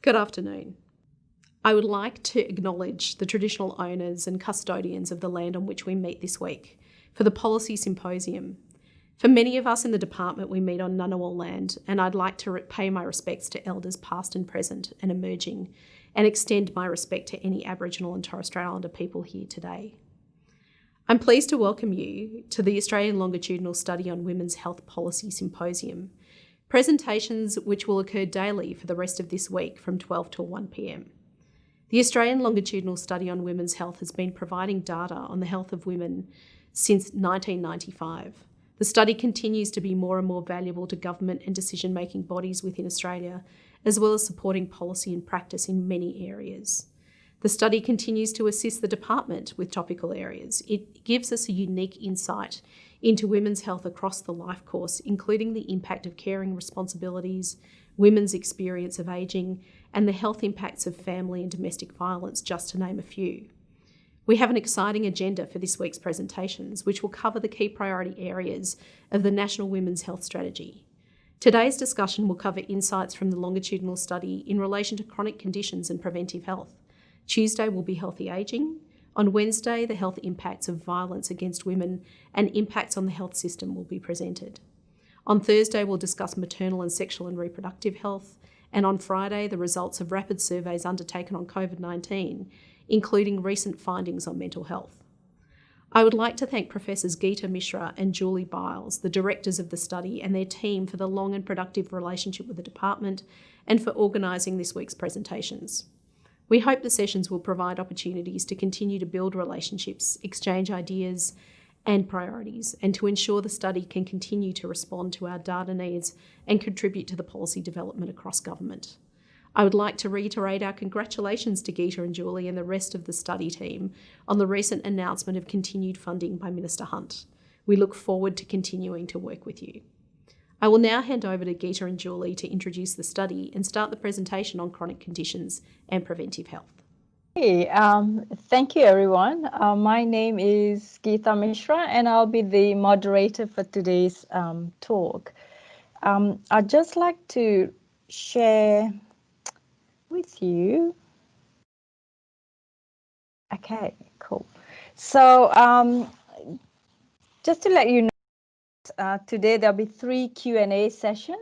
Good afternoon. I would like to acknowledge the traditional owners and custodians of the land on which we meet this week for the Policy Symposium. For many of us in the department, we meet on Ngunnawal land, and I'd like to pay my respects to elders past and present and emerging, and extend my respect to any Aboriginal and Torres Strait Islander people here today. I'm pleased to welcome you to the Australian Longitudinal Study on Women's Health Policy Symposium, presentations which will occur daily for the rest of this week from 12 till 1 p.m. The Australian Longitudinal Study on Women's Health has been providing data on the health of women since 1995. The study continues to be more and more valuable to government and decision-making bodies within Australia, as well as supporting policy and practice in many areas. The study continues to assist the department with topical areas. It gives us a unique insight into women's health across the life course, including the impact of caring responsibilities, women's experience of ageing, and the health impacts of family and domestic violence, just to name a few. We have an exciting agenda for this week's presentations, which will cover the key priority areas of the National Women's Health Strategy. Today's discussion will cover insights from the longitudinal study in relation to chronic conditions and preventive health. Tuesday will be healthy ageing. On Wednesday, the health impacts of violence against women and impacts on the health system will be presented. On Thursday, we'll discuss maternal and sexual and reproductive health. And on Friday, the results of rapid surveys undertaken on COVID-19, including recent findings on mental health. I would like to thank Professors Geeta Mishra and Julie Biles, the directors of the study, and their team for the long and productive relationship with the department and for organising this week's presentations. We hope the sessions will provide opportunities to continue to build relationships, exchange ideas and priorities, and to ensure the study can continue to respond to our data needs and contribute to the policy development across government. I would like to reiterate our congratulations to Geeta and Julie and the rest of the study team on the recent announcement of continued funding by Minister Hunt. We look forward to continuing to work with you. I will now hand over to Geeta and Julie to introduce the study and start the presentation on chronic conditions and preventive health. Hey, thank you everyone. My name is Geeta Mishra and I'll be the moderator for today's talk. I'd just like to share with you. Okay, cool. So just to let you know, today there'll be 3 Q&A sessions.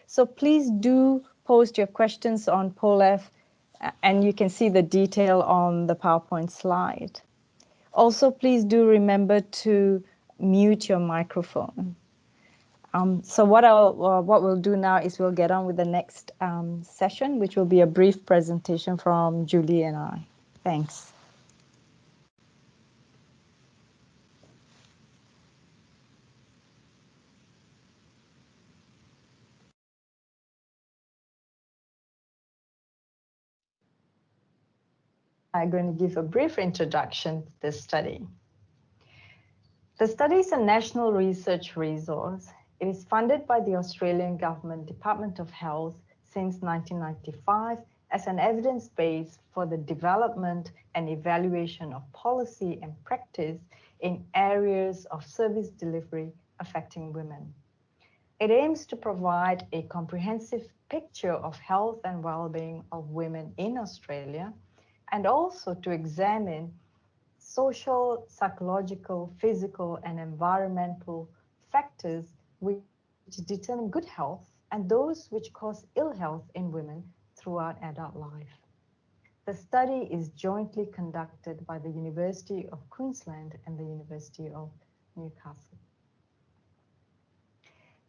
So please do post your questions on POLEF and you can see the detail on the PowerPoint slide. Also, please do remember to mute your microphone. So what we'll do now is we'll get on with the next session, which will be a brief presentation from Julie and I. Thanks. I'm going to give a brief introduction to this study. The study is a national research resource. It is funded by the Australian Government Department of Health since 1995 as an evidence base for the development and evaluation of policy and practice in areas of service delivery affecting women. It aims to provide a comprehensive picture of health and well-being of women in Australia, and also to examine social, psychological, physical, and environmental factors which determine good health and those which cause ill health in women throughout adult life. The study is jointly conducted by the University of Queensland and the University of Newcastle.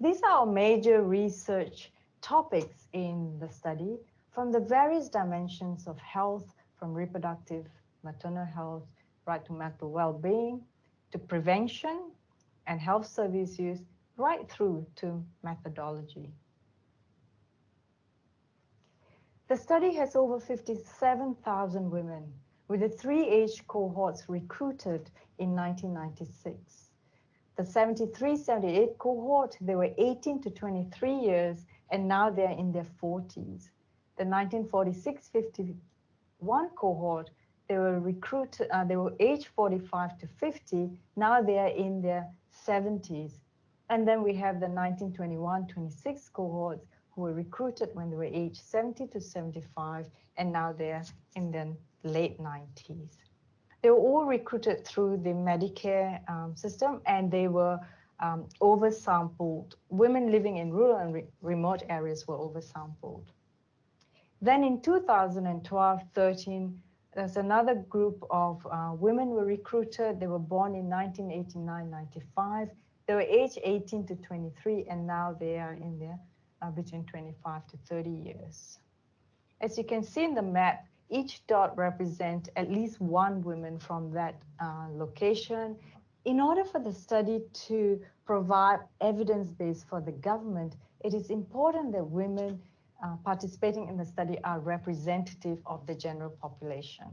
These are our major research topics in the study from the various dimensions of health, from reproductive, maternal health, right to mental well-being, to prevention and health service use, right through to methodology. The study has over 57,000 women, with the 3 age cohorts recruited in 1996. The 73-78 cohort, they were 18 to 23 years, and now they're in their 40s. The 1946-51 cohort, they were recruited, they were age 45 to 50, now they are in their 70s. And then we have the 1921-26 cohorts who were recruited when they were aged 70 to 75, and now they're in their late 90s. They were all recruited through the Medicare system, and they were oversampled. Women living in rural and remote areas were oversampled. Then in 2012-13, there's another group of women were recruited. They were born in 1989-95. They were aged 18 to 23, and now they are in their between 25 to 30 years. As you can see in the map, each dot represents at least one woman from that location. In order for the study to provide evidence base for the government, it is important that women participating in the study are representative of the general population.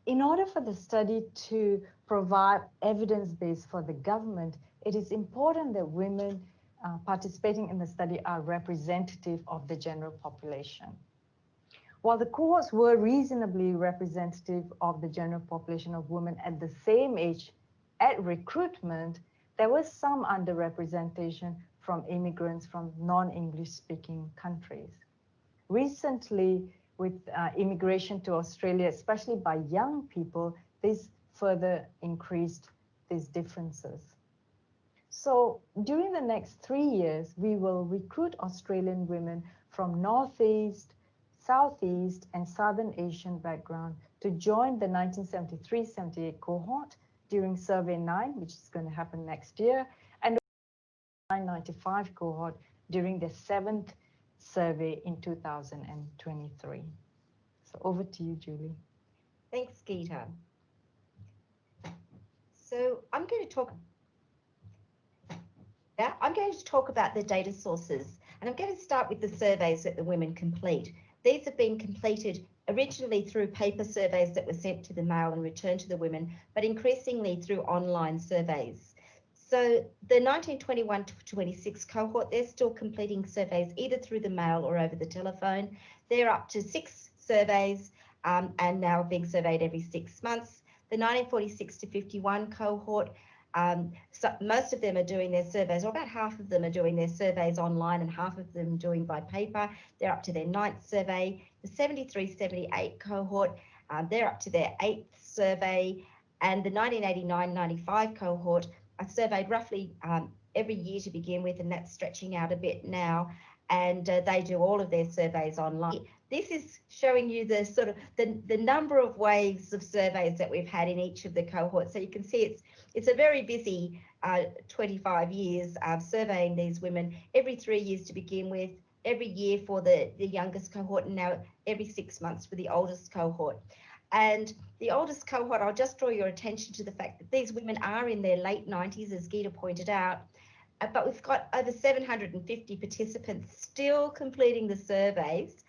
In order for the study to provide evidence base for the government, it is important that women participating in the study are representative of the general population. While the cohorts were reasonably representative of the general population of women at the same age at recruitment, there was some underrepresentation from immigrants from non-English speaking countries. Recently, with immigration to Australia, especially by young people, this further increased these differences. So during the next 3 years, we will recruit Australian women from Northeast, Southeast, and Southern Asian background to join the 1973-78 cohort during Survey 9, which is going to happen next year, and the 1995 cohort during the 7th survey in 2023. So over to you, Julie. Thanks, Geeta. So I'm going to talk about the data sources, and I'm going to start with the surveys that the women complete. These have been completed originally through paper surveys that were sent to the male and returned to the women, but increasingly through online surveys. So the 1921 to 26 cohort, they're still completing surveys either through the mail or over the telephone. They're up to 6 surveys and now being surveyed every 6 months. The 1946 to 51 cohort, so most of them are doing their surveys, or about half of them are doing their surveys online and half of them doing by paper. They're up to their 9th survey. The 73-78 cohort, they're up to their 8th survey. And the 1989-95 cohort are surveyed roughly every year to begin with, and that's stretching out a bit now. And they do all of their surveys online. This is showing you the sort of the number of waves of surveys that we've had in each of the cohorts. So you can see it's a very busy 25 years surveying these women every 3 years to begin with, every year for the youngest cohort, and now every 6 months for the oldest cohort. And the oldest cohort, I'll just draw your attention to the fact that these women are in their late 90s, as Geeta pointed out. But we've got over 750 participants still completing the surveys,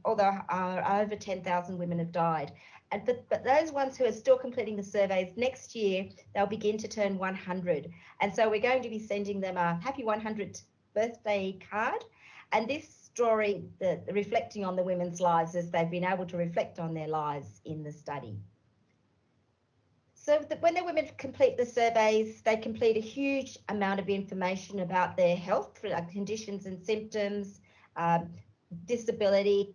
although over 10,000 women have died. But those ones who are still completing the surveys, next year, they'll begin to turn 100. And so we're going to be sending them a happy 100th birthday card. And this story, the reflecting on the women's lives as they've been able to reflect on their lives in the study. So when the women complete the surveys, they complete a huge amount of information about their health, conditions and symptoms, disability,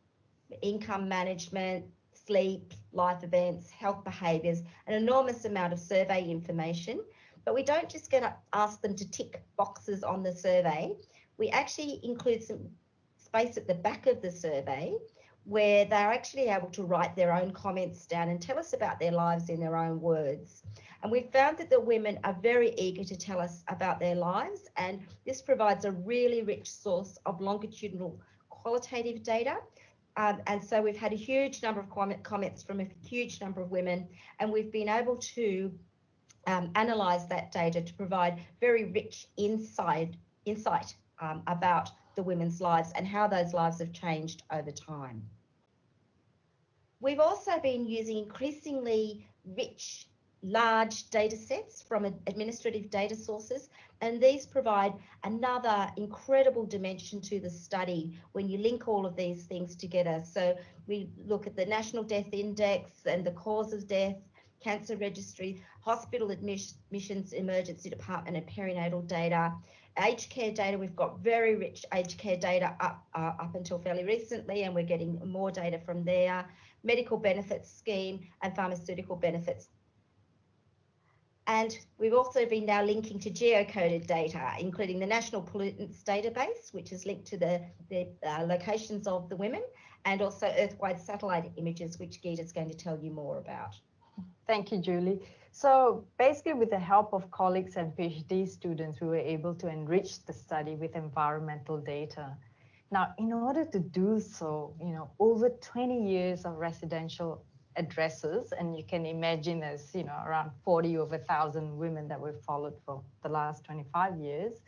income management, sleep, life events, health behaviours, an enormous amount of survey information. But we don't just ask them to tick boxes on the survey. We actually include some space at the back of the survey where they're actually able to write their own comments down and tell us about their lives in their own words. And we've found that the women are very eager to tell us about their lives, and this provides a really rich source of longitudinal qualitative data. And so we've had a huge number of comments from a huge number of women, and we've been able to analyse that data to provide very rich insight about the women's lives and how those lives have changed over time. We've also been using increasingly rich, large data sets from administrative data sources, and these provide another incredible dimension to the study when you link all of these things together. So we look at the National Death Index and the cause of death, cancer registry, hospital admissions, emergency department and perinatal data, Aged care data, we've got very rich aged care data up until fairly recently, and we're getting more data from there. Medical benefits scheme and pharmaceutical benefits. And we've also been now linking to geocoded data, including the National Pollutants Database, which is linked to the locations of the women, and also Earth-wide satellite images, which Geeta's going to tell you more about. Thank you, Julie. So basically, with the help of colleagues and PhD students, we were able to enrich the study with environmental data. Now, in order to do so, over 20 years of residential addresses, and you can imagine there's, around 40 over 1,000 women that we've followed for the last 25 years,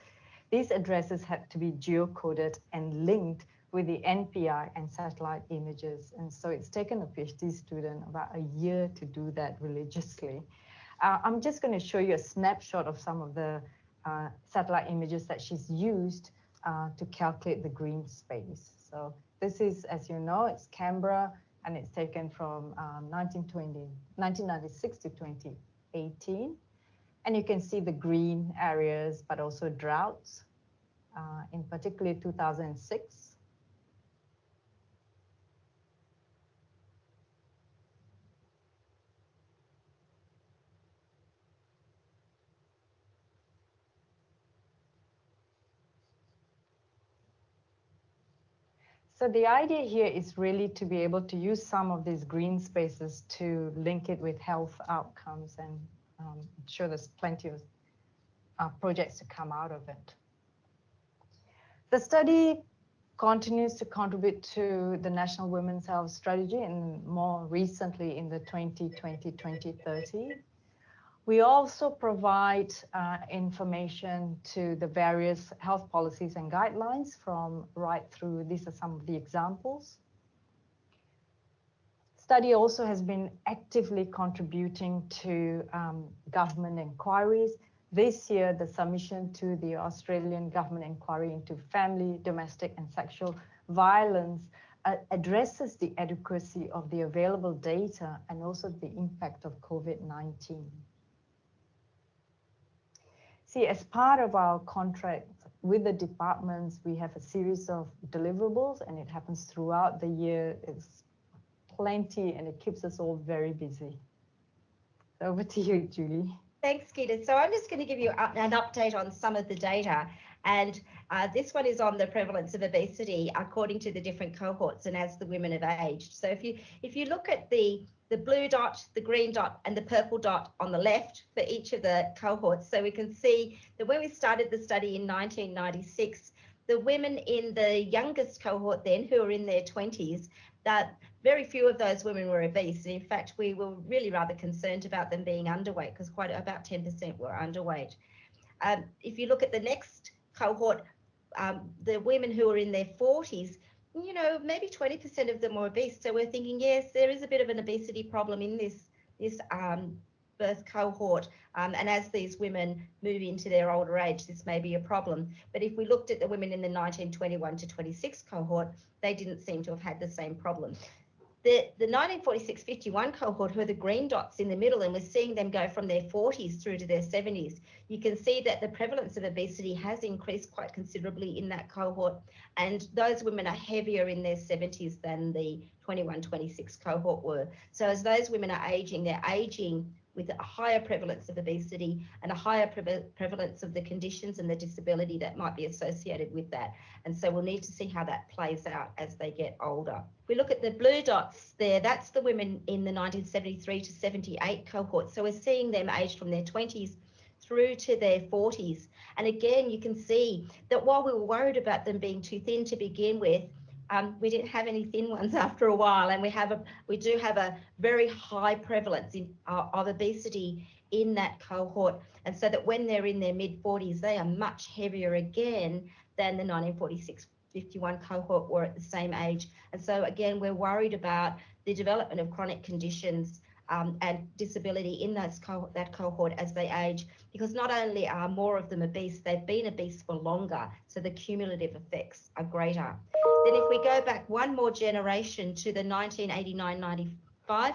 these addresses had to be geocoded and linked with the NPI and satellite images. And so it's taken a PhD student about a year to do that religiously. I'm just going to show you a snapshot of some of the satellite images that she's used to calculate the green space. So this is, as you know, it's Canberra, and it's taken from 1996 to 2018. And you can see the green areas, but also droughts, in particular 2006. So the idea here is really to be able to use some of these green spaces to link it with health outcomes, and I'm sure there's plenty of projects to come out of it. The study continues to contribute to the National Women's Health Strategy, and more recently in the 2020-2030. We also provide information to the various health policies and guidelines from right through. These are some of the examples. Study also has been actively contributing to government inquiries. This year, the submission to the Australian Government Inquiry into Family, Domestic and Sexual Violence addresses the adequacy of the available data and also the impact of COVID-19. See, as part of our contract with the departments, we have a series of deliverables, and it happens throughout the year. It's plenty, and it keeps us all very busy. Over to you, Julie. Thanks, Geeta. So I'm just going to give you an update on some of the data. And this one is on the prevalence of obesity according to the different cohorts and as the women have aged. So if you look at the blue dot, the green dot, and the purple dot on the left for each of the cohorts, so we can see that when we started the study in 1996, the women in the youngest cohort then, who are in their 20s, that very few of those women were obese. And in fact, we were really rather concerned about them being underweight, because about 10% were underweight. If you look at the next cohort, the women who are in their 40s, maybe 20% of them were obese. So we're thinking, yes, there is a bit of an obesity problem in this birth cohort. And as these women move into their older age, this may be a problem. But if we looked at the women in the 1921 to 26 cohort, they didn't seem to have had the same problem. The 1946-51 cohort, who are the green dots in the middle, and we're seeing them go from their 40s through to their 70s, you can see that the prevalence of obesity has increased quite considerably in that cohort. And those women are heavier in their 70s than the 21-26 cohort were. So as those women are aging, they're aging with a higher prevalence of obesity and a higher prevalence of the conditions and the disability that might be associated with that. And so we'll need to see how that plays out as they get older. If we look at the blue dots there, that's the women in the 1973 to 78 cohort. So we're seeing them aged from their 20s through to their 40s. And again, you can see that while we were worried about them being too thin to begin with, we didn't have any thin ones after a while, and we do have a very high prevalence of obesity in that cohort, and so that when they're in their mid-40s, they are much heavier again than the 1946-51 cohort were at the same age. And so again, we're worried about the development of chronic conditions and disability in that cohort as they age, because not only are more of them obese, they've been obese for longer, so the cumulative effects are greater. Then if we go back one more generation to the 1989-95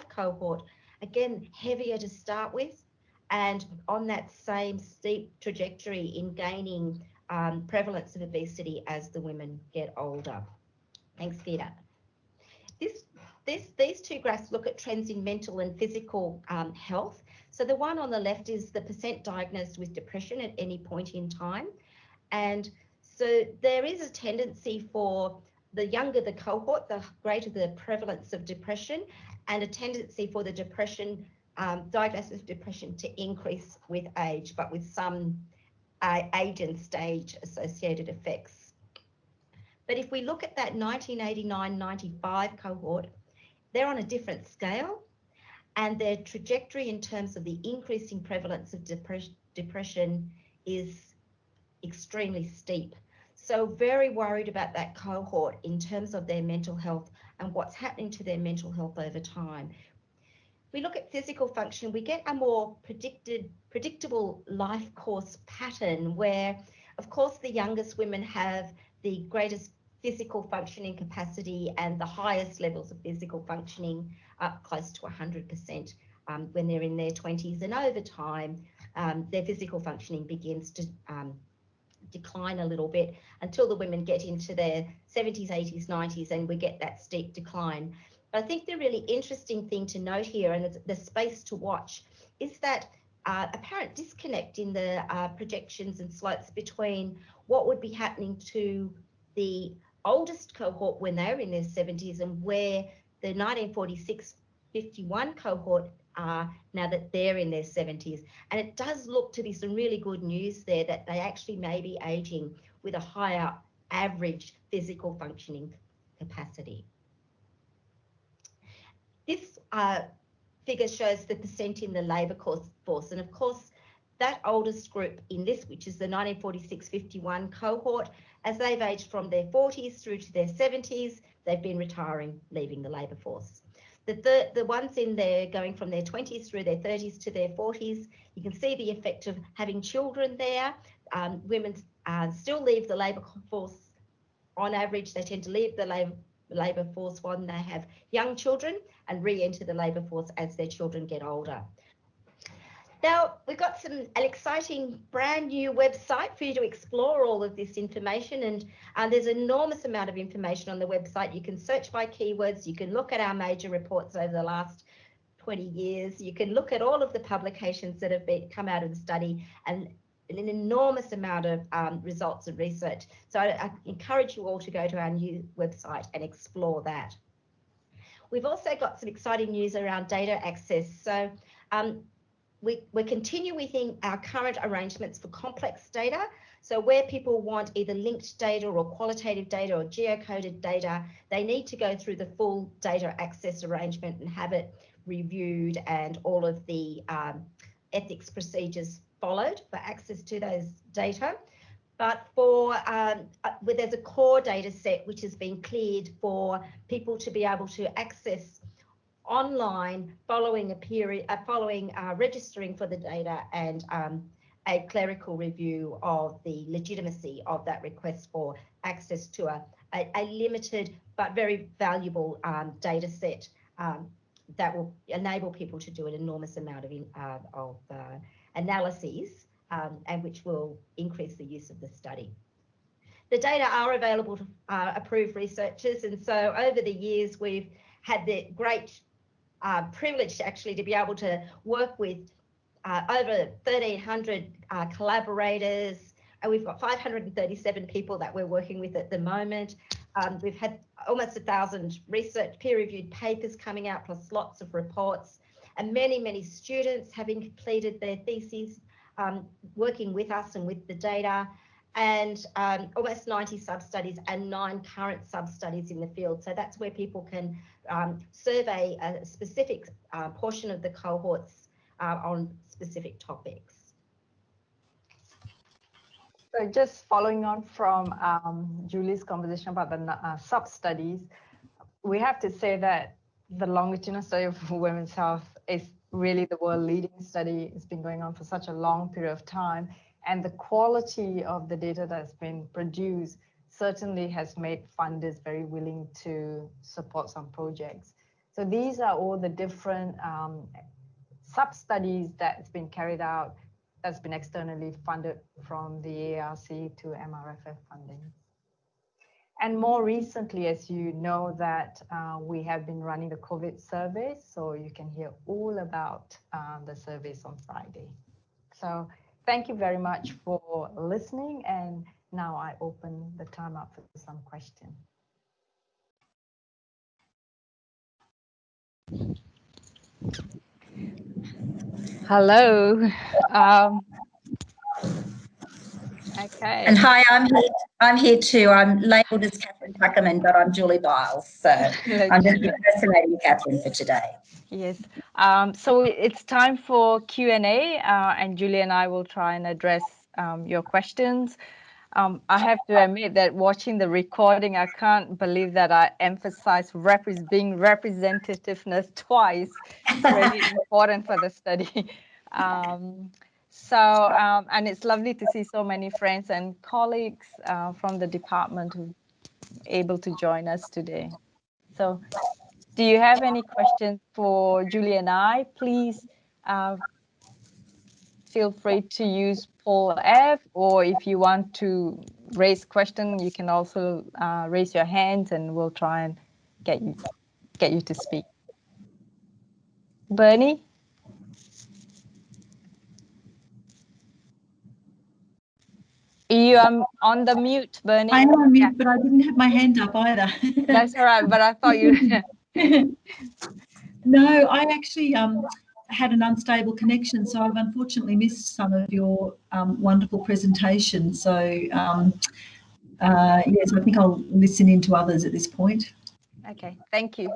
cohort, again, heavier to start with, and on that same steep trajectory in gaining prevalence of obesity as the women get older. Thanks, Vida. These two graphs look at trends in mental and physical health. So the one on the left is the percent diagnosed with depression at any point in time. And so there is a tendency for the younger the cohort, the greater the prevalence of depression, and a tendency for the depression, diagnosis of depression to increase with age, but with some age and stage associated effects. But if we look at that 1989-95 cohort, they're on a different scale, and their trajectory in terms of the increasing prevalence of depression is extremely steep. So very worried about that cohort in terms of their mental health and what's happening to their mental health over time. We look at physical function, we get a more predictable life course pattern where, of course, the youngest women have the greatest physical functioning capacity and the highest levels of physical functioning, up close to 100% when they're in their 20s. And over time, their physical functioning begins to decline a little bit until the women get into their 70s, 80s, 90s, and we get that steep decline. But I think the really interesting thing to note here, and the space to watch, is that apparent disconnect in the projections and slopes between what would be happening to the oldest cohort when they're in their 70s and where the 1946-51 cohort are now that they're in their 70s. And it does look to be some really good news there that they actually may be aging with a higher average physical functioning capacity. This figure shows the percent in the labour force. And of course, that oldest group in this, which is the 1946-51 cohort, as they've aged from their 40s through to their 70s, they've been retiring, leaving the labour force. The ones in there going from their 20s through their 30s to their 40s, you can see the effect of having children there. Women still leave the labour force on average. They tend to leave the labour force when they have young children and re-enter the labour force as their children get older. Now, we've got an exciting brand new website for you to explore all of this information, and there's an enormous amount of information on the website. You can search by keywords, you can look at our major reports over the last 20 years, you can look at all of the publications that have come out of the study, and an enormous amount of results and research. So I encourage you all to go to our new website and explore that. We've also got some exciting news around data access. So we're continuing our current arrangements for complex data. So where people want either linked data or qualitative data or geocoded data, they need to go through the full data access arrangement and have it reviewed and all of the ethics procedures followed for access to those data. But for there's a core data set which has been cleared for people to be able to access online following a period, registering for the data and a clerical review of the legitimacy of that request for access to a limited but very valuable data set that will enable people to do an enormous amount of analyses and which will increase the use of the study. The data are available to approved researchers, and so over the years we've had the great privilege actually to be able to work with over 1,300 collaborators, and we've got 537 people that we're working with at the moment. We've had almost 1,000 research peer-reviewed papers coming out, plus lots of reports, and many students having completed their theses, working with us and with the data, and almost 90 sub-studies and 9 current sub-studies in the field. So that's where people can survey a specific portion of the cohorts on specific topics. So just following on from Julie's conversation about the sub-studies, we have to say that the longitudinal study of women's health is really the world-leading study. It's been going on for such a long period of time, and the quality of the data that's been produced certainly has made funders very willing to support some projects. So these are all the different sub-studies that's been carried out that's been externally funded from the ARC to MRFF funding. And more recently, as you know, that we have been running the COVID surveys, so you can hear all about the surveys on Friday. So thank you very much for listening, and now I open the time up for some questions. Hello. Okay. And hi, I'm here too. I'm labelled as Catherine Tuckerman, but I'm Julie Biles. So I'm just impersonating Catherine for today. Yes. So it's time for Q&A, and Julie and I will try and address your questions. I have to admit that watching the recording, I can't believe that I emphasized being representativeness twice. It's really important for the study. And it's lovely to see so many friends and colleagues from the department who are able to join us today. So do you have any questions for Julie and I? Please feel free to use Poll F, or if you want to raise question, you can also raise your hand and we'll try and get you to speak. Bernie? You are on the mute, Bernie. I am on mute, but I didn't have my hand up either. That's all right, but I thought you... No, I actually had an unstable connection, so I've unfortunately missed some of your wonderful presentation. So yes, I think I'll listen in to others at this point. Okay, thank you.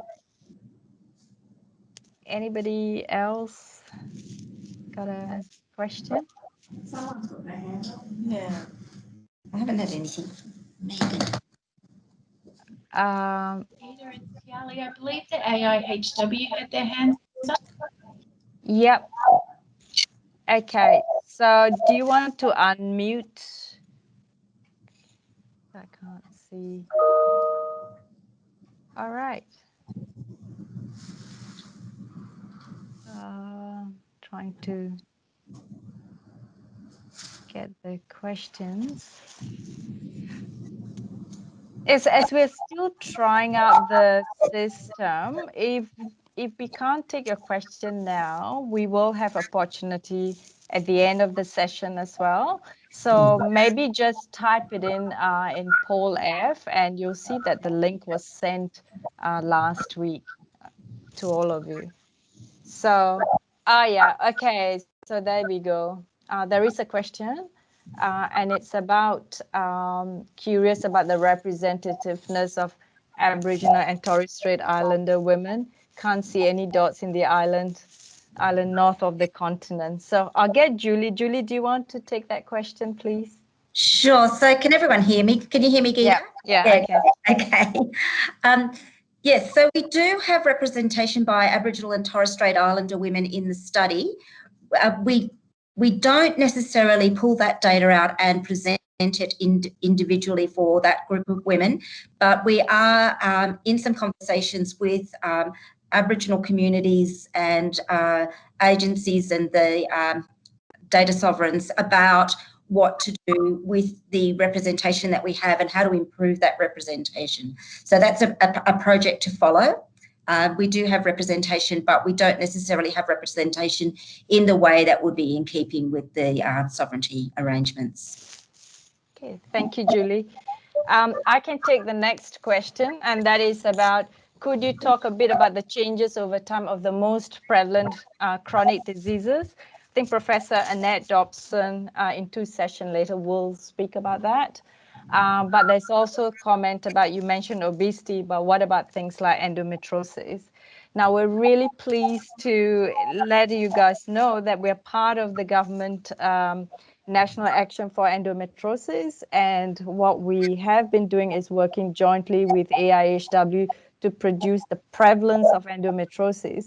Anybody else got a question? Someone's got their hand up. Yeah. I haven't had anything. Megan. Peter and Sally, I believe the AIHW had their hands up. Yep. Okay, so do you want to unmute? I can't see. All right. Trying to get the questions. As we're still trying out the system, if we can't take your question now, we will have opportunity at the end of the session as well. So maybe just type it in Poll F, and you'll see that the link was sent last week to all of you. So, yeah, okay, so there we go. There is a question, and it's about curious about the representativeness of Aboriginal and Torres Strait Islander women. Can't see any dots in the island north of the continent. So I'll get Julie. Julie, do you want to take that question, please? Sure. So can everyone hear me? Can you hear me, Geeta? Yeah, okay. Yes, so we do have representation by Aboriginal and Torres Strait Islander women in the study. We don't necessarily pull that data out and present it individually for that group of women, but we are in some conversations with Aboriginal communities and agencies and the data sovereigns about what to do with the representation that we have and how to improve that representation. So that's a project to follow. We do have representation, but we don't necessarily have representation in the way that would be in keeping with the sovereignty arrangements. Okay, thank you, Julie. I can take the next question, and that is about, could you talk a bit about the changes over time of the most prevalent chronic diseases? I think Professor Annette Dobson in 2 sessions later will speak about that. But there's also a comment about, you mentioned obesity, but what about things like endometriosis? Now, we're really pleased to let you guys know that we're part of the government National Action for Endometriosis, and what we have been doing is working jointly with AIHW to produce the prevalence of endometriosis.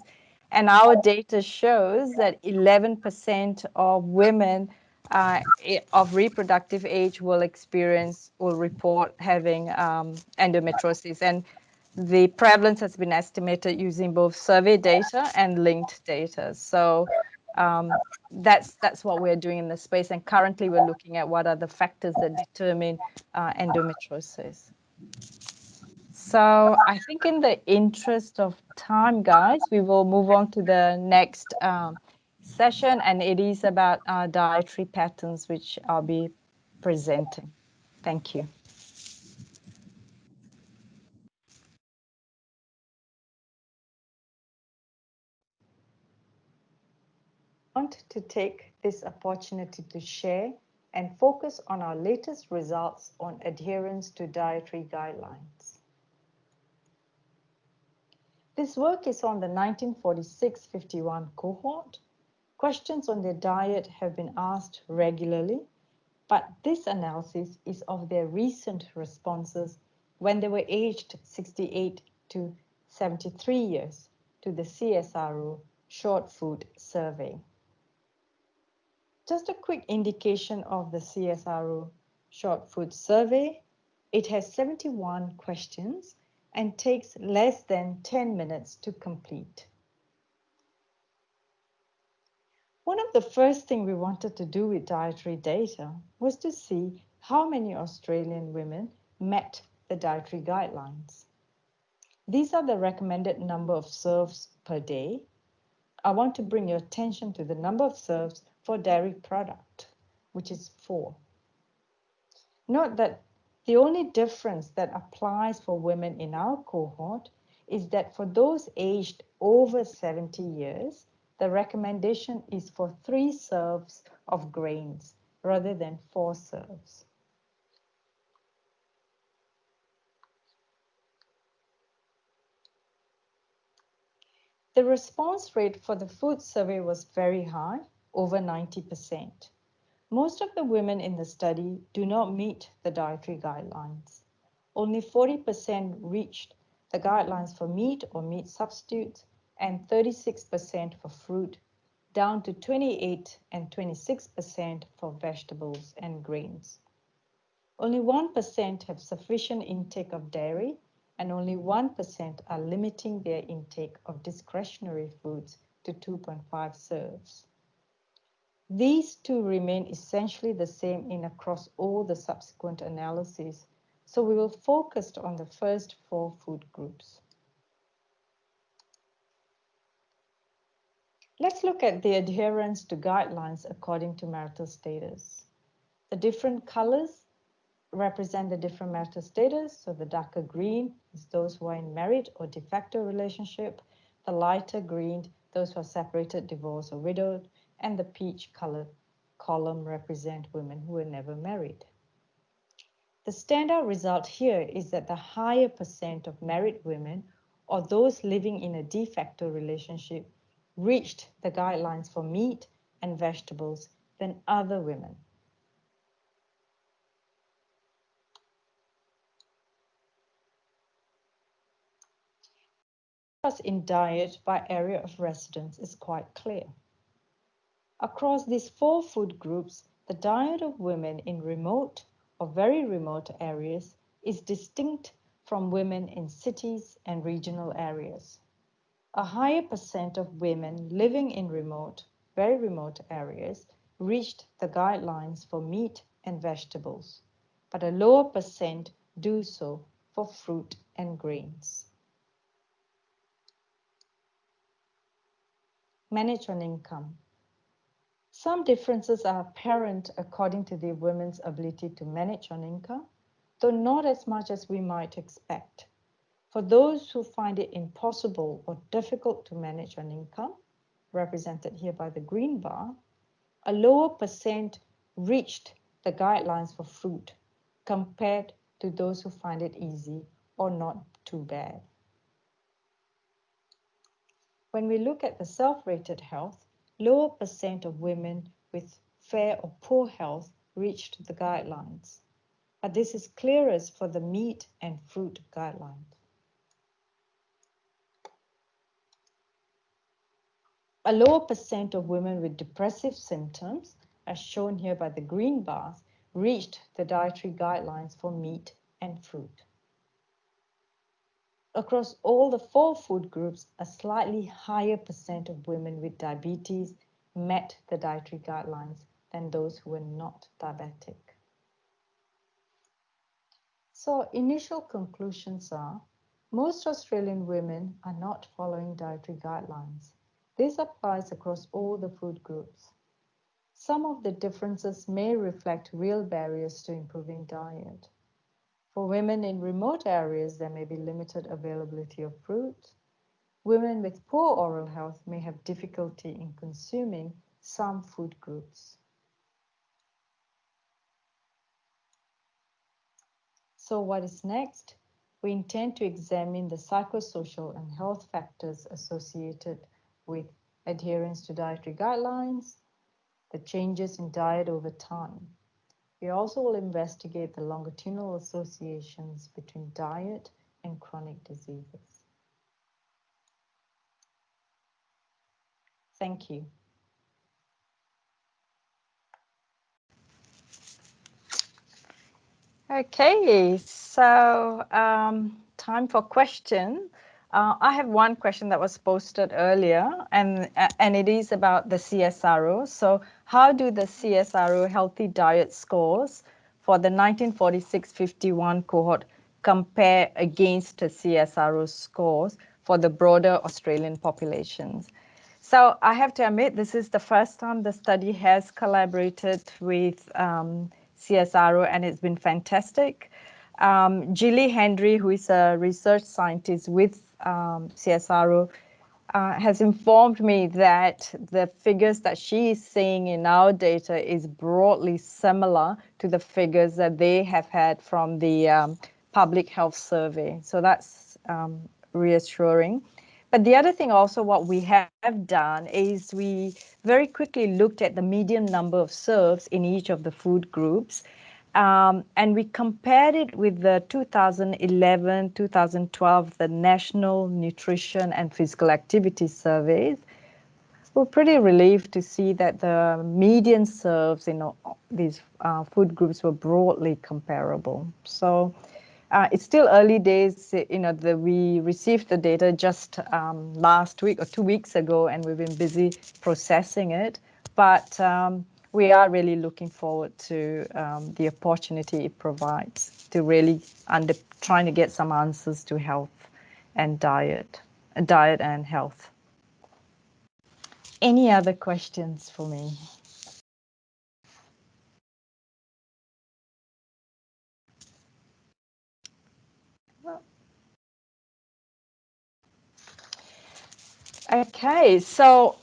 And our data shows that 11% of women of reproductive age will report having endometriosis. And the prevalence has been estimated using both survey data and linked data. So That's what we're doing in the space. And currently we're looking at what are the factors that determine endometriosis. So I think in the interest of time, guys, we will move on to the next session, and it is about dietary patterns, which I'll be presenting. Thank you. I want to take this opportunity to share and focus on our latest results on adherence to dietary guidelines. This work is on the 1946-51 cohort. Questions on their diet have been asked regularly, but this analysis is of their recent responses when they were aged 68 to 73 years to the CSIRO Short Food Survey. Just a quick indication of the CSIRO Short Food Survey. It has 71 questions and takes less than 10 minutes to complete. One of the first things we wanted to do with dietary data was to see how many Australian women met the dietary guidelines. These are the recommended number of serves per day. I want to bring your attention to the number of serves for dairy product, which is 4. Note that the only difference that applies for women in our cohort is that for those aged over 70 years, the recommendation is for 3 serves of grains rather than 4 serves. The response rate for the food survey was very high, over 90%. Most of the women in the study do not meet the dietary guidelines. Only 40% reached the guidelines for meat or meat substitutes and 36% for fruit, down to 28 and 26% for vegetables and grains. Only 1% have sufficient intake of dairy, and only 1% are limiting their intake of discretionary foods to 2.5 serves. These two remain essentially the same in across all the subsequent analyses, so we will focus on the first 4 food groups. Let's look at the adherence to guidelines according to marital status. The different colors represent the different marital status. So the darker green is those who are in married or de facto relationship. The lighter green, those who are separated, divorced, or widowed. And the peach colored column represent women who were never married. The standout result here is that the higher percent of married women or those living in a de facto relationship reached the guidelines for meat and vegetables than other women. In diet by area of residence is quite clear. Across these 4 food groups, the diet of women in remote or very remote areas is distinct from women in cities and regional areas. A higher percent of women living in remote, very remote areas reached the guidelines for meat and vegetables, but a lower percent do so for fruit and grains. Manage on income. Some differences are apparent according to the women's ability to manage on income, though not as much as we might expect. For those who find it impossible or difficult to manage on income, represented here by the green bar, a lower percent reached the guidelines for fruit compared to those who find it easy or not too bad. When we look at the self-rated health, lower percent of women with fair or poor health reached the guidelines, but this is clearest for the meat and fruit guidelines. A lower percent of women with depressive symptoms, as shown here by the green bars, reached the dietary guidelines for meat and fruit. Across all the 4 food groups, a slightly higher percent of women with diabetes met the dietary guidelines than those who were not diabetic. So initial conclusions are, most Australian women are not following dietary guidelines. This applies across all the food groups. Some of the differences may reflect real barriers to improving diet. For women in remote areas, there may be limited availability of fruit. Women with poor oral health may have difficulty in consuming some food groups. So what is next? We intend to examine the psychosocial and health factors associated with adherence to dietary guidelines, the changes in diet over time. We also will investigate the longitudinal associations between diet and chronic diseases. Thank you. Okay, so time for question. I have one question that was posted earlier, and it is about the CSRO. So how do the CSRO healthy diet scores for the 1946-51 cohort compare against the CSRO scores for the broader Australian populations? So I have to admit, this is the first time the study has collaborated with CSRO, and it's been fantastic. Julie Henry, who is a research scientist with CSRO, has informed me that the figures that she is seeing in our data is broadly similar to the figures that they have had from the public health survey. So that's reassuring. But the other thing also what we have done is we very quickly looked at the median number of serves in each of the food groups. And we compared it with the 2011-2012, the National Nutrition and Physical Activity Surveys. We're pretty relieved to see that the median serves in these food groups were broadly comparable. So it's still early days, we received the data just last week or 2 weeks ago, and we've been busy processing it. But we are really looking forward to the opportunity it provides to really trying to get some answers to health and diet and health. Any other questions for me? Okay, so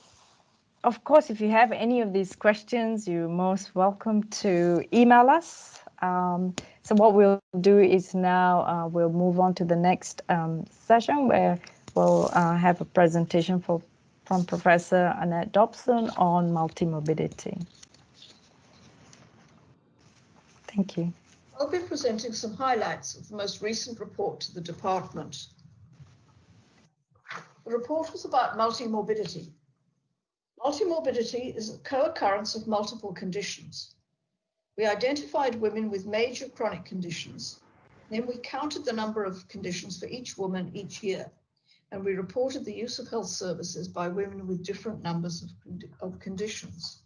of course, if you have any of these questions, you're most welcome to email us. So what we'll do is now we'll move on to the next session where we'll have a presentation from Professor Annette Dobson on multimorbidity. Thank you. I'll be presenting some highlights of the most recent report to the department. The report was about multimorbidity. Multimorbidity is a co-occurrence of multiple conditions. We identified women with major chronic conditions. Then we counted the number of conditions for each woman each year, and we reported the use of health services by women with different numbers of conditions.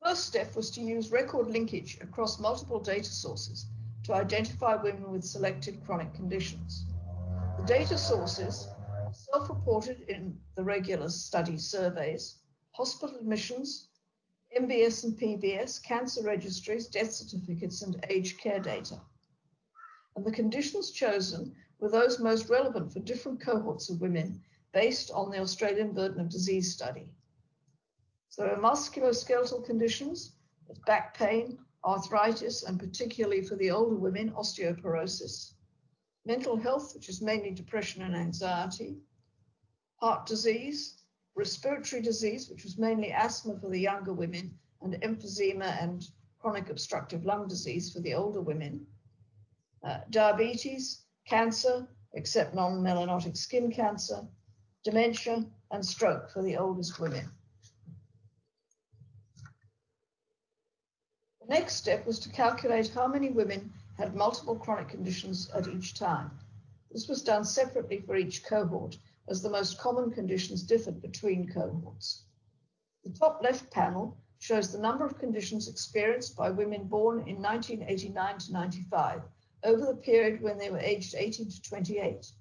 First step was to use record linkage across multiple data sources to identify women with selected chronic conditions. The data sources are self-reported in the regular study surveys, hospital admissions, MBS and PBS, cancer registries, death certificates, and aged care data. And the conditions chosen were those most relevant for different cohorts of women based on the Australian Burden of Disease study. So there are musculoskeletal conditions, back pain, arthritis, and particularly for the older women, osteoporosis. Mental health, which is mainly depression and anxiety. Heart disease, respiratory disease, which was mainly asthma for the younger women, and emphysema and chronic obstructive lung disease for the older women. Diabetes, cancer, except non-melanotic skin cancer, dementia, and stroke for the oldest women. The next step was to calculate how many women had multiple chronic conditions at each time. This was done separately for each cohort, as the most common conditions differed between cohorts. The top left panel shows the number of conditions experienced by women born in 1989 to 95 over the period when they were aged 18 to 28.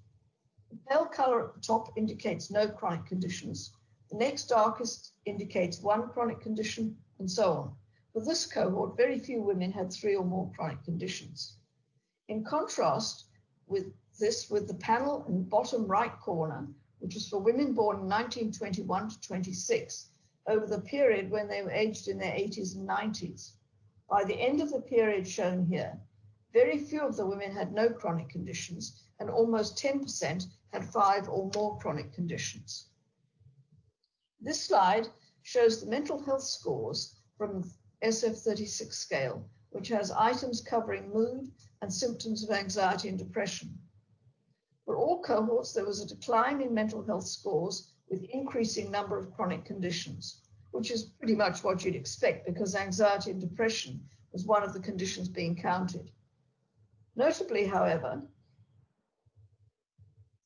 The pale color at the top indicates no chronic conditions. The next darkest indicates one chronic condition, and so on. For this cohort, very few women had 3 or more chronic conditions. In contrast with the panel in the bottom right corner, which is for women born in 1921 to 26, over the period when they were aged in their 80s and 90s. By the end of the period shown here, very few of the women had no chronic conditions, and almost 10% had 5 or more chronic conditions. This slide shows the mental health scores from SF-36 scale, which has items covering mood and symptoms of anxiety and depression. For all cohorts, there was a decline in mental health scores with increasing number of chronic conditions, which is pretty much what you'd expect because anxiety and depression was one of the conditions being counted. Notably, however,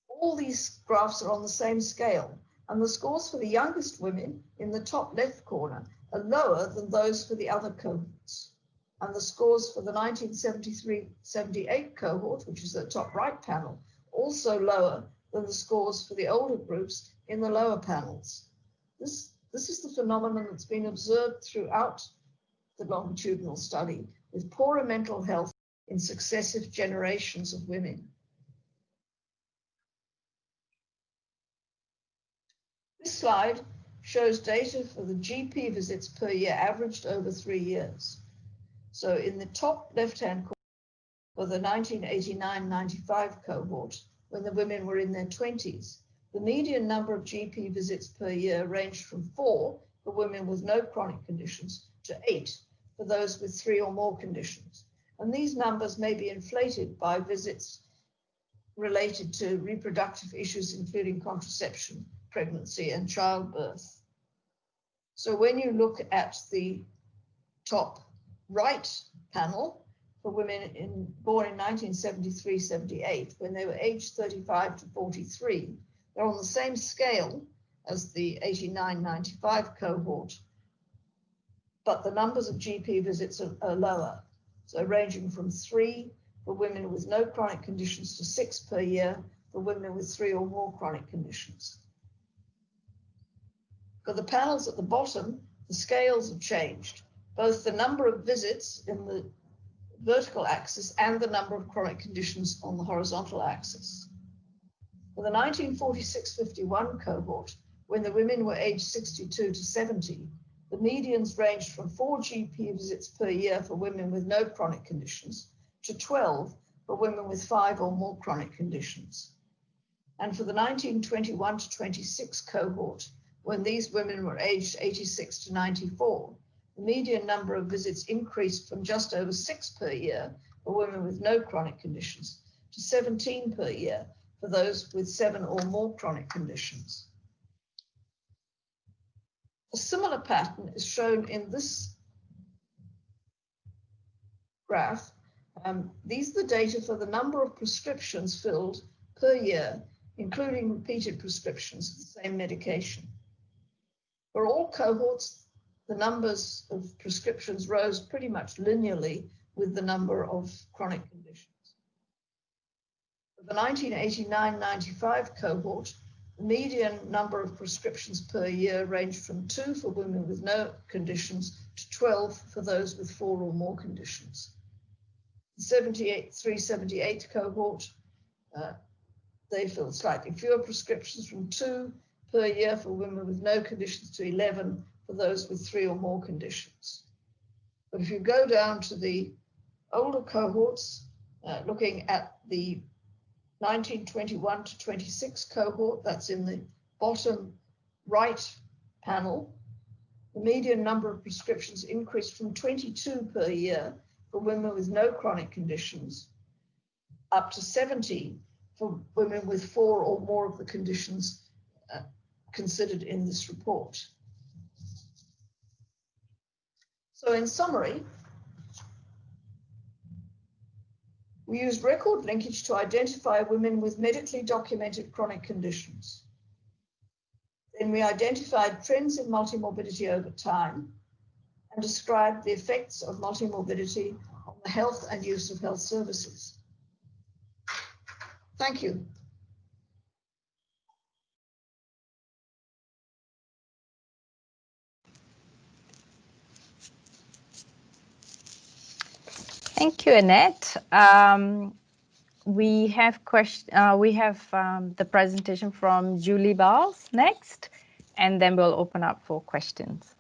all these graphs are on the same scale, and the scores for the youngest women in the top left corner are lower than those for the other cohorts. And the scores for the 1973-78 cohort, which is the top right panel, also lower than the scores for the older groups in the lower panels. This is the phenomenon that's been observed throughout the longitudinal study, with poorer mental health in successive generations of women. This slide shows data for the GP visits per year averaged over 3 years. So in the top left-hand corner for the 1989-95 cohort, when the women were in their 20s, the median number of GP visits per year ranged from 4 for women with no chronic conditions to 8 for those with 3 or more conditions. And these numbers may be inflated by visits related to reproductive issues, including contraception, pregnancy, and childbirth. So when you look at the top right panel for women born in 1973-78, when they were aged 35 to 43, they're on the same scale as the 89-95 cohort, but the numbers of GP visits are lower, so ranging from 3 for women with no chronic conditions to 6 per year for women with 3 or more chronic conditions. For the panels at the bottom, the scales have changed, both the number of visits in the vertical axis and the number of chronic conditions on the horizontal axis. For the 1946-51 cohort, when the women were aged 62 to 70, the medians ranged from 4 GP visits per year for women with no chronic conditions to 12 for women with 5 or more chronic conditions. And for the 1921 to 26 cohort, when these women were aged 86 to 94, the median number of visits increased from just over 6 per year for women with no chronic conditions to 17 per year for those with 7 or more chronic conditions. A similar pattern is shown in this graph. These are the data for the number of prescriptions filled per year, including repeated prescriptions of the same medication. For all cohorts, the numbers of prescriptions rose pretty much linearly with the number of chronic conditions. For the 1989-95 cohort, the median number of prescriptions per year ranged from 2 for women with no conditions to 12 for those with 4 or more conditions. The 73-78 cohort, they filled slightly fewer prescriptions, from 2 per year for women with no conditions to 11 for those with 3 or more conditions. But if you go down to the older cohorts, looking at the 1921 to 26 cohort, that's in the bottom right panel, the median number of prescriptions increased from 22 per year for women with no chronic conditions up to 70 for women with 4 or more of the conditions considered in this report. So in summary, we used record linkage to identify women with medically documented chronic conditions. Then we identified trends in multimorbidity over time and described the effects of multimorbidity on the health and use of health services. Thank you. Thank you, Annette. We have the presentation from Julie Bowles next, and then we'll open up for questions.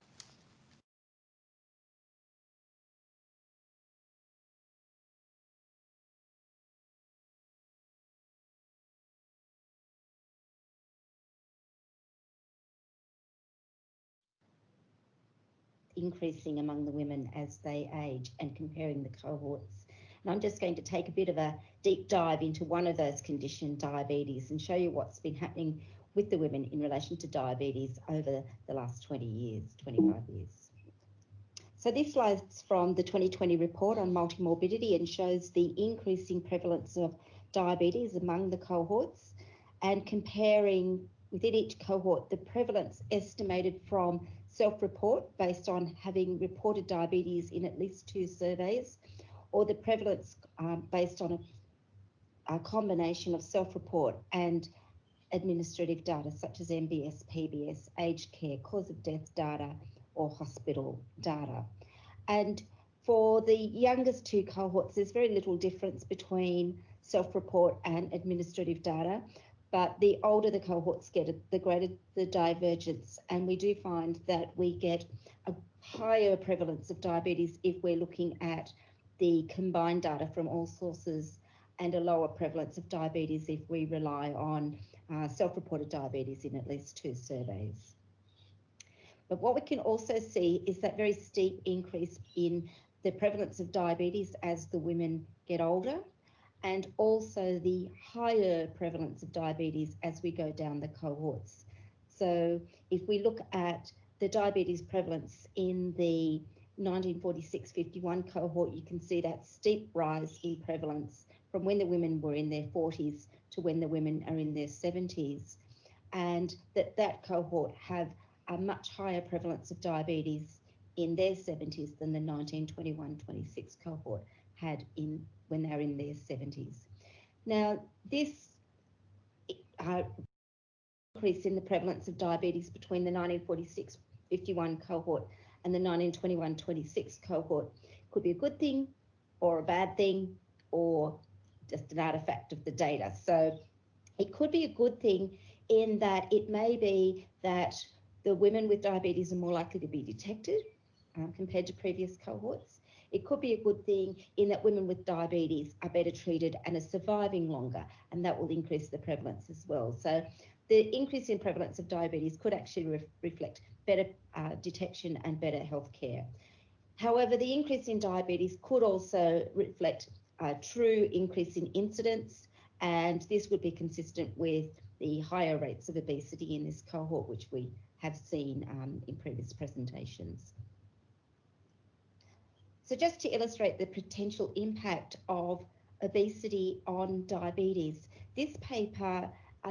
Increasing among the women as they age and comparing the cohorts. And I'm just going to take a bit of a deep dive into one of those conditions, diabetes, and show you what's been happening with the women in relation to diabetes over the last 20 years, 25 years. So this slide's from the 2020 report on multimorbidity and shows the increasing prevalence of diabetes among the cohorts and comparing within each cohort the prevalence estimated from self-report based on having reported diabetes in at least 2 surveys, or the prevalence based on a combination of self-report and administrative data such as MBS, PBS, aged care, cause of death data, or hospital data. And for the youngest 2 cohorts, there's very little difference between self-report and administrative data, but the older the cohorts get, the greater the divergence. And we do find that we get a higher prevalence of diabetes if we're looking at the combined data from all sources, and a lower prevalence of diabetes if we rely on self-reported diabetes in at least 2 surveys. But what we can also see is that very steep increase in the prevalence of diabetes as the women get older, and also the higher prevalence of diabetes as we go down the cohorts. So if we look at the diabetes prevalence in the 1946-51 cohort, you can see that steep rise in prevalence from when the women were in their 40s to when the women are in their 70s, and that cohort have a much higher prevalence of diabetes in their 70s than the 1921-26 cohort had when they were in their 70s. Now, this increase in the prevalence of diabetes between the 1946-51 cohort and the 1921-26 cohort could be a good thing or a bad thing, or just an artifact of the data. So it could be a good thing in that it may be that the women with diabetes are more likely to be detected compared to previous cohorts. It could be a good thing in that women with diabetes are better treated and are surviving longer, and that will increase the prevalence as well. So the increase in prevalence of diabetes could actually reflect better detection and better health care. However, the increase in diabetes could also reflect a true increase in incidence, and this would be consistent with the higher rates of obesity in this cohort, which we have seen in previous presentations. So just to illustrate the potential impact of obesity on diabetes, this paper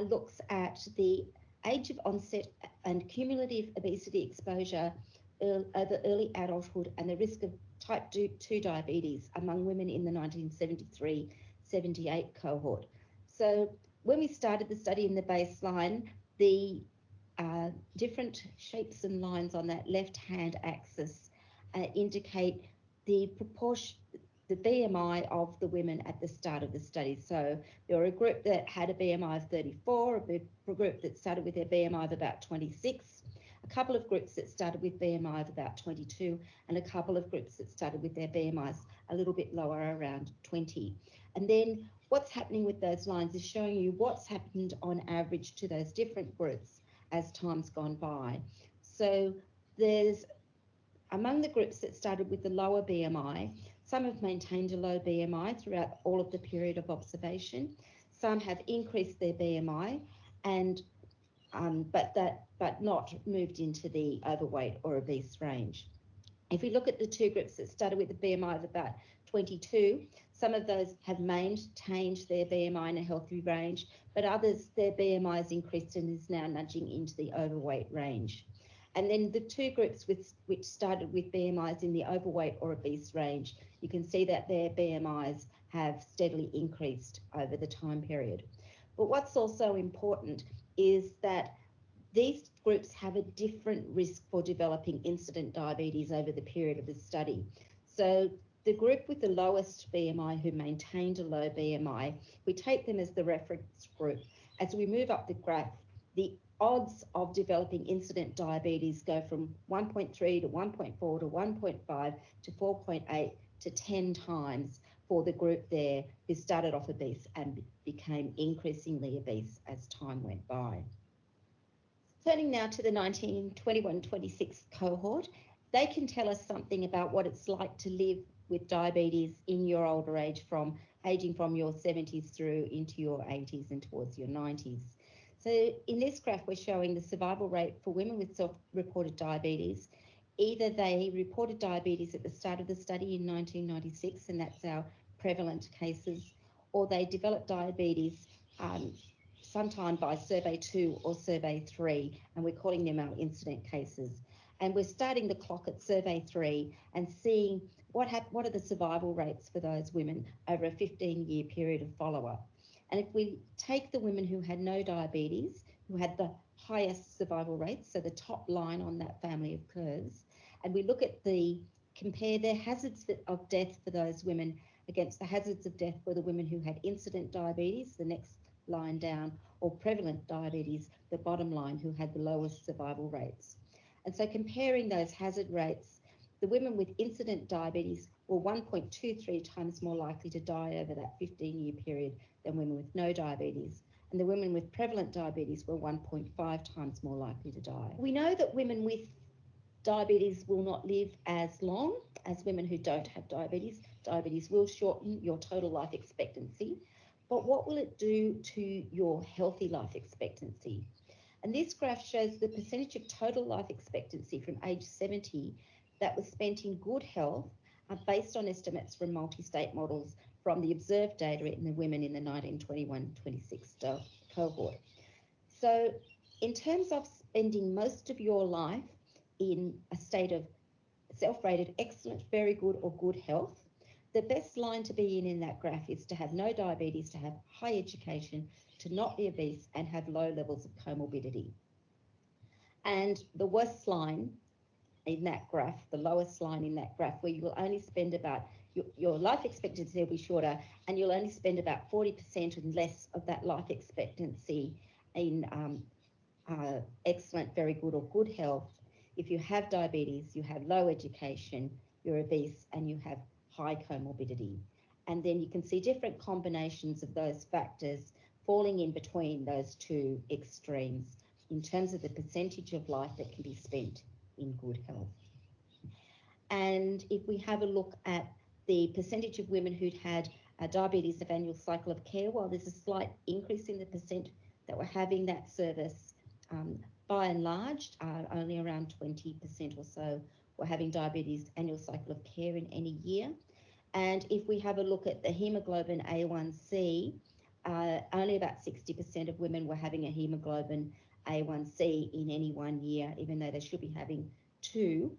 looks at the age of onset and cumulative obesity exposure over early adulthood and the risk of type 2 diabetes among women in the 1973-78 cohort. So when we started the study in the baseline, the different shapes and lines on that left-hand axis indicate the proportion, the BMI of the women at the start of the study. So there were a group that had a BMI of 34, a group that started with their BMI of about 26, a couple of groups that started with BMI of about 22, and a couple of groups that started with their BMIs a little bit lower, around 20. And then what's happening with those lines is showing you what's happened on average to those different groups as time's gone by. So there's, among the groups that started with the lower BMI, some have maintained a low BMI throughout all of the period of observation. Some have increased their BMI, and but not moved into the overweight or obese range. If we look at the 2 groups that started with a BMI of about 22, some of those have maintained their BMI in a healthy range, but others, their BMI has increased and is now nudging into the overweight range. And then the two groups which started with BMIs in the overweight or obese range, you can see that their BMIs have steadily increased over the time period. But what's also important is that these groups have a different risk for developing incident diabetes over the period of the study. So the group with the lowest BMI who maintained a low BMI, we take them as the reference group. As we move up the graph, the odds of developing incident diabetes go from 1.3 to 1.4 to 1.5 to 4.8 to 10 times for the group there who started off obese and became increasingly obese as time went by. Turning now to the 1921-26 cohort, they can tell us something about what it's like to live with diabetes in your older age, from aging from your 70s through into your 80s and towards your 90s. So in this graph, we're showing the survival rate for women with self-reported diabetes. Either they reported diabetes at the start of the study in 1996, and that's our prevalent cases, or they developed diabetes sometime by survey 2 or survey 3, and we're calling them our incident cases. And we're starting the clock at survey 3 and seeing what are the survival rates for those women over a 15-year period of follow-up. And if we take the women who had no diabetes, who had the highest survival rates, so the top line on that family of curves, and we look at compare their hazards of death for those women against the hazards of death for the women who had incident diabetes, the next line down, or prevalent diabetes, the bottom line, who had the lowest survival rates. And so comparing those hazard rates, the women with incident diabetes were 1.23 times more likely to die over that 15-year period than women with no diabetes. And the women with prevalent diabetes were 1.5 times more likely to die. We know that women with diabetes will not live as long as women who don't have diabetes. Diabetes will shorten your total life expectancy, but what will it do to your healthy life expectancy? And this graph shows the percentage of total life expectancy from age 70 that was spent in good health based on estimates from multi-state models from the observed data in the women in the 1921-26 cohort. So in terms of spending most of your life in a state of self-rated excellent, very good, or good health, the best line to be in that graph is to have no diabetes, to have high education, to not be obese, and have low levels of comorbidity. And the worst line in that graph, the lowest line in that graph, where you will only spend about, your life expectancy will be shorter, and you'll only spend about 40% and less of that life expectancy in excellent, very good, or good health. If you have diabetes, you have low education, you're obese, and you have high comorbidity. And then you can see different combinations of those factors falling in between those two extremes in terms of the percentage of life that can be spent in good health. And if we have a look at the percentage of women who'd had diabetes of annual cycle of care, while there's a slight increase in the percent that were having that service, by and large, only around 20% or so were having diabetes annual cycle of care in any year. And if we have a look at the hemoglobin A1C, only about 60% of women were having a hemoglobin A1C in any 1 year, even though they should be having two,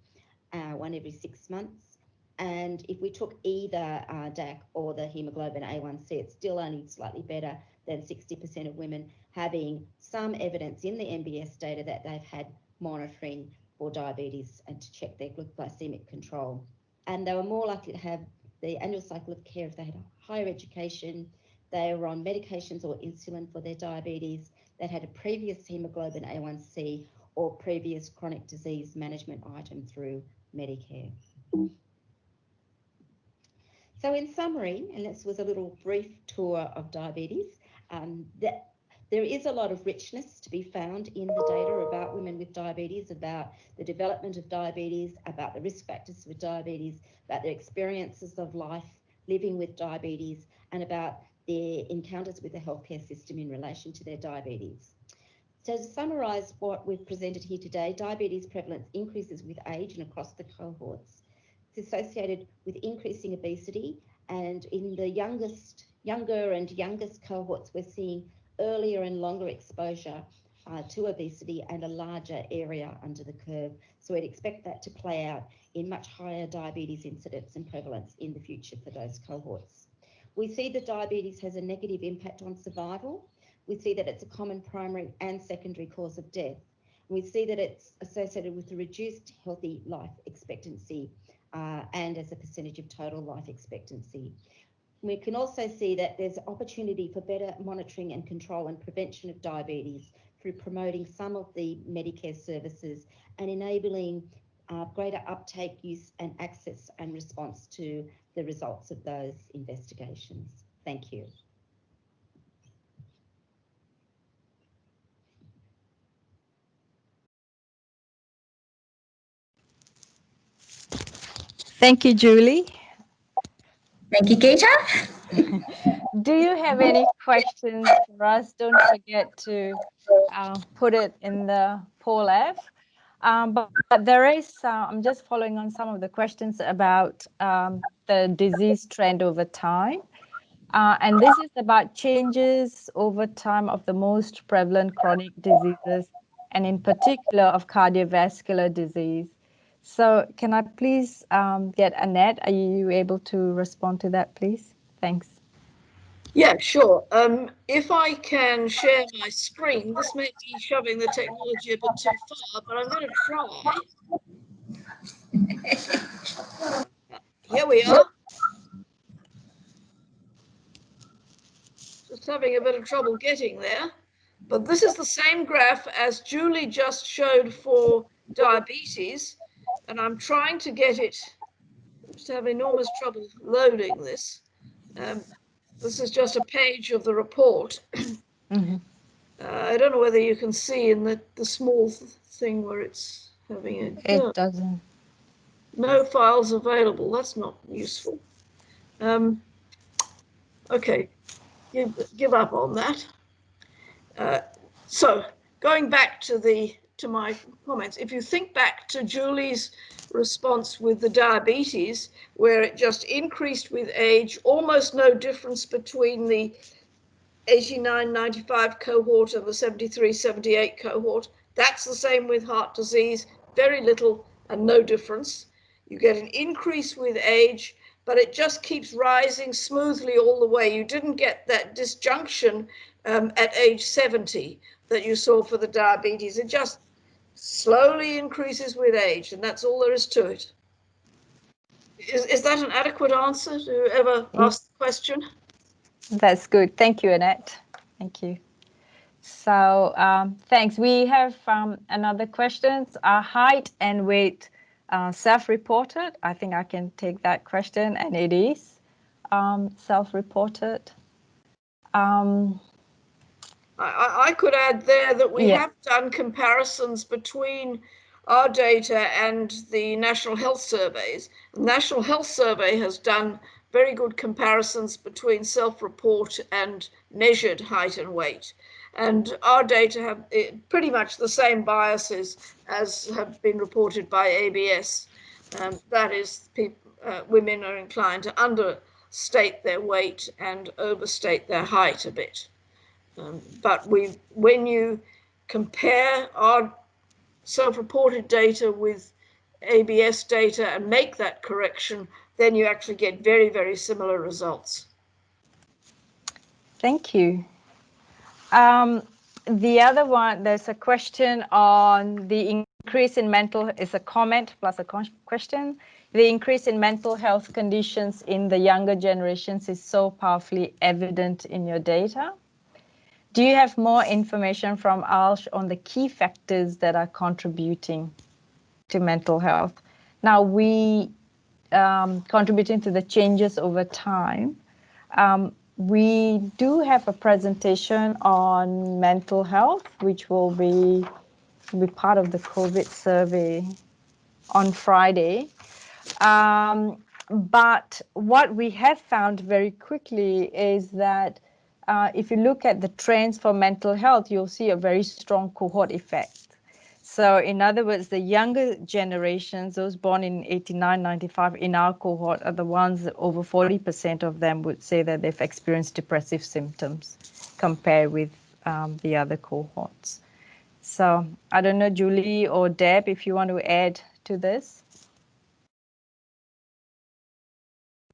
one every 6 months. And if we took either DAC or the hemoglobin A1C, it's still only slightly better than 60% of women having some evidence in the MBS data that they've had monitoring for diabetes and to check their glycemic control. And they were more likely to have the annual cycle of care if they had higher education, they were on medications or insulin for their diabetes, that had a previous hemoglobin A1C or previous chronic disease management item through Medicare. So in summary, and this was a little brief tour of diabetes, there is a lot of richness to be found in the data about women with diabetes, about the development of diabetes, about the risk factors for diabetes, about their experiences of life living with diabetes, and about their encounters with the healthcare system in relation to their diabetes. So to summarise what we've presented here today, diabetes prevalence increases with age and across the cohorts. It's associated with increasing obesity, and in the younger and youngest cohorts, we're seeing earlier and longer exposure to obesity and a larger area under the curve. So we'd expect that to play out in much higher diabetes incidence and prevalence in the future for those cohorts. We see that diabetes has a negative impact on survival. We see that it's a common primary and secondary cause of death. We see that it's associated with a reduced healthy life expectancy and as a percentage of total life expectancy. We can also see that there's opportunity for better monitoring and control and prevention of diabetes through promoting some of the Medicare services and enabling greater uptake, use and access and response to the results of those investigations. Thank you. Thank you, Julie. Thank you, Geeta. Do you have any questions for us? Don't forget to put it in the poll app. But there is, I'm just following on some of the questions about the disease trend over time. And this is about changes over time of the most prevalent chronic diseases, and in particular of cardiovascular disease. So can I please get Annette? Are you able to respond to that, please? Thanks. Yeah, sure. If I can share my screen, this may be shoving the technology a bit too far, but I'm going to try. Here we are. Just having a bit of trouble getting there. But this is the same graph as Julie just showed for diabetes. And I'm trying to get it, just have enormous trouble loading this. This is just a page of the report. Mm-hmm. I don't know whether you can see in the small thing where it's having a go. It doesn't. No files available. That's not useful. Okay, give up on that. So going back to my comments, if you think back to Julie's response with the diabetes, where it just increased with age, almost no difference between the 89-95 cohort and the 73-78 cohort. That's the same with heart disease, very little and no difference. You get an increase with age, but it just keeps rising smoothly all the way. You didn't get that disjunction at age 70 that you saw for the diabetes. It just slowly increases with age, and that's all there is to it. Is that an adequate answer to whoever asked the question? That's good. Thank you, Annette. Thank you. So thanks. We have another question. Are height and weight self-reported? I think I can take that question, and it is self-reported. I could add there that we have done comparisons between our data and the National Health Surveys. The National Health Survey has done very good comparisons between self-report and measured height and weight. And our data have pretty much the same biases as have been reported by ABS. That is, women are inclined to understate their weight and overstate their height a bit. But when you compare our self-reported data with ABS data and make that correction, then you actually get very, very similar results. Thank you. The other one, there's a question on the increase in mental, is a comment plus a question. The increase in mental health conditions in the younger generations is so powerfully evident in your data. Do you have more information from ALSH on the key factors that are contributing to mental health? Now, we contributing to the changes over time. We do have a presentation on mental health, which will be part of the COVID survey on Friday. But what we have found very quickly is that if you look at the trends for mental health, you'll see a very strong cohort effect. So in other words, the younger generations, those born in 89, 95 in our cohort are the ones that over 40% of them would say that they've experienced depressive symptoms compared with the other cohorts. So I don't know, Julie or Deb, if you want to add to this.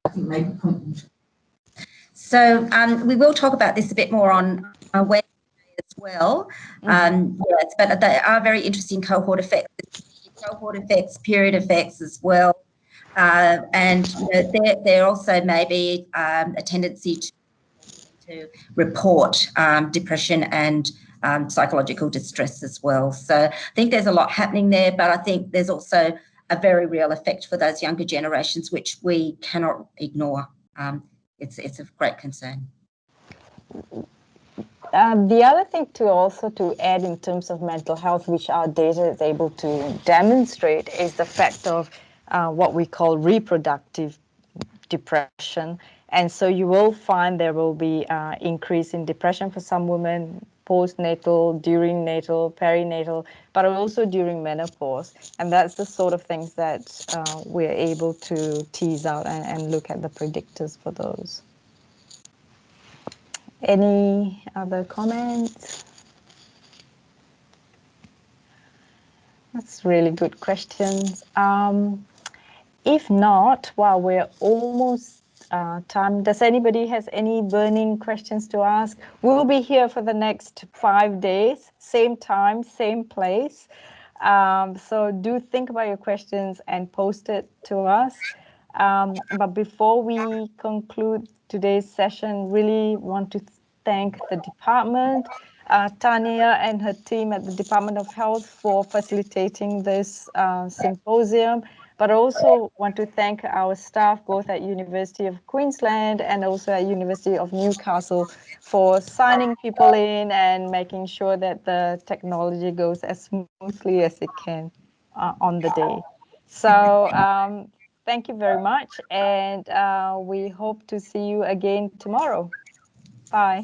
I think maybe. So we will talk about this a bit more on Wednesday as well. Yes, but they are very interesting cohort effects, period effects as well. And you know, there also may be a tendency to report depression and psychological distress as well. So I think there's a lot happening there, but I think there's also a very real effect for those younger generations, which we cannot ignore. It's of great concern. The other thing to add in terms of mental health, which our data is able to demonstrate, is the fact of what we call reproductive depression. And so you will find there will be increase in depression for some women, postnatal, during natal, perinatal, but also during menopause. And that's the sort of things that we're able to tease out and look at the predictors for those. Any other comments? That's really good questions. If not, well, we're almost time. Does anybody has any burning questions to ask? We'll be here for the next 5 days, same time, same place. So do think about your questions and post it to us. But before we conclude today's session, really want to thank the department, Tania and her team at the Department of Health for facilitating this symposium, but also want to thank our staff both at University of Queensland and also at University of Newcastle for signing people in and making sure that the technology goes as smoothly as it can on the day. So thank you very much, and we hope to see you again tomorrow. Bye.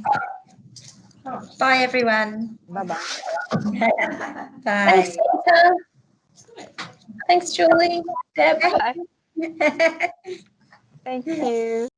Bye, everyone. Bye-bye. Bye. Thanks, Peter. Thanks, Julie. Deb. Bye. Thank you.